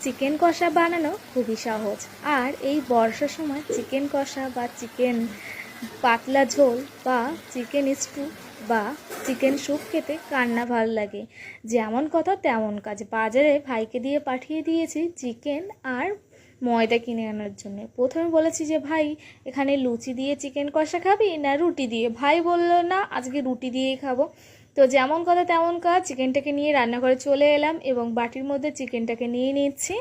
Chicken কষা বানানো খুবই সহজ। আর এই বর্ষার সময় চিকেন কষা বা চিকেন পাতলা ঝোল বা চিকেন স্টু বা চিকেন স্যুপ খেতে কার না ভালো লাগে। যেমন কথা তেমন কাজ। বাজারে ভাইকে দিয়ে পাঠিয়ে দিয়েছি চিকেন আর ময়দা কিনে আনার জন্য। প্রথমে বলেছি যে ভাই এখানে লুচি দিয়ে চিকেন কষা খাবি না রুটি দিয়ে। ভাই বলল না, আজকে রুটি দিয়েই খাবো। তো যেমন কথা তেমন কাজ, চিকেনটাকে নিয়ে রান্নাঘরে চলে এলাম এবং বাটির মধ্যে চিকেনটাকে নিয়ে নিচ্ছি।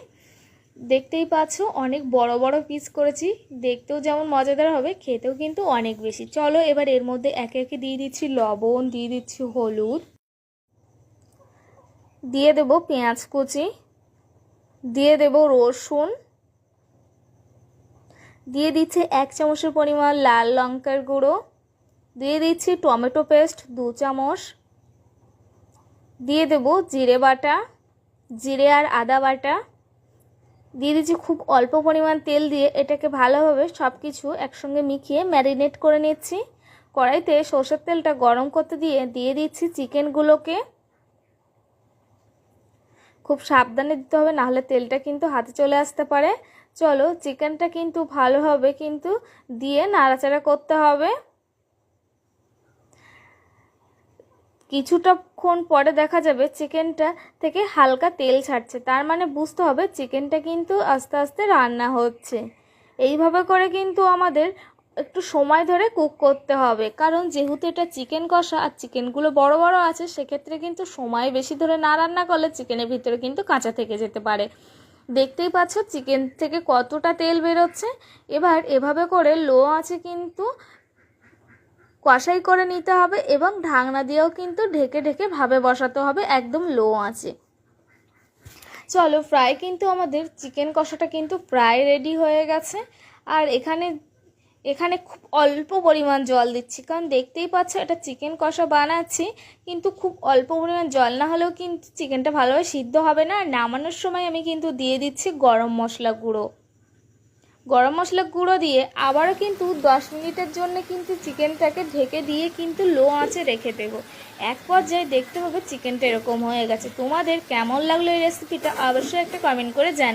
দেখতেই পাচ্ছ অনেক বড় বড় পিস করেছি, দেখতেও যেমন মজাদার হবে খেতেও কিন্তু অনেক বেশি। চলো এবার এর মধ্যে একে একে দিয়ে দিচ্ছি লবণ, দিয়ে দিচ্ছি হলুদ, দিয়ে দেব পেঁয়াজ কুচি, দিয়ে দেব রসুন, দিয়ে দিচ্ছি 1 চামচের পরিমাণ লাল লঙ্কার গুঁড়ো, দিয়ে দিচ্ছি টমেটো পেস্ট 2 চামচ, দিয়ে দেব জিরে বাটা, জিরে আর আদা বাটা, দিয়ে দিচ্ছি খুব অল্প পরিমাণ তেল দিয়ে এটাকে ভালোভাবে সব কিছু একসঙ্গে মিশিয়ে ম্যারিনেট করে নিচ্ছি। কড়াইতে সরষের তেলটা গরম করতে দিয়ে দিচ্ছি চিকেনগুলোকে। খুব সাবধানে দিতে হবে, নাহলে তেলটা কিন্তু হাতে চলে আসতে পারে। চলো চিকেনটা কিন্তু ভালোভাবে কিন্তু দিয়ে নাড়াচাড়া করতে হবে। কিছুটাক্ষণ পরে দেখা যাবে চিকেনটা থেকে হালকা তেল ছাড়ছে, তার মানে বুঝতে হবে চিকেনটা কিন্তু আস্তে আস্তে রান্না হচ্ছে। এইভাবে করে কিন্তু আমাদের একটু সময় ধরে কুক করতে হবে, কারণ যেহেতু এটা চিকেন কষা আর চিকেনগুলো বড় বড় আছে, সেক্ষেত্রে কিন্তু সময় বেশি ধরে না রান্না করলে চিকেনের ভিতরে কিন্তু কাঁচা থেকে যেতে পারে। দেখতেই পাচ্ছ চিকেন থেকে কতটা তেল বেরোচ্ছে। এবার এভাবে করে লো আঁচে কিন্তু কষাই করে নিতে হবে এবং ঢাকনা দিয়েও কিন্তু ঢেকে ঢেকে ভাবে বসাতে হবে একদম লো আঁচে। চলো প্রায় কিন্তু আমাদের চিকেন কষাটা কিন্তু প্রায় রেডি হয়ে গেছে। আর এখানে খুব অল্প পরিমাণ জল দিচ্ছি, কারণ দেখতেই পাচ্ছ এটা চিকেন কষা বানাচ্ছি, কিন্তু খুব অল্প পরিমাণ জল না হলেও কিন্তু চিকেনটা ভালোভাবে সিদ্ধ হবে না। আর নামানোর সময় আমি কিন্তু দিয়ে দিচ্ছি গরম মশলা গুঁড়ো। গরম মশলা গুঁড়ো দিয়ে আবারও কিন্তু 10 মিনিটের জন্য কিন্তু চিকেনটাকে ঢেকে দিয়ে কিন্তু লো আঁচে রেখে দেবো। এক পর্যায়ে দেখতে হবে চিকেনটা এরকম হয়ে গেছে। তোমাদের কেমন লাগলো এই রেসিপিটা অবশ্যই একটা কমেন্ট করে জানাও।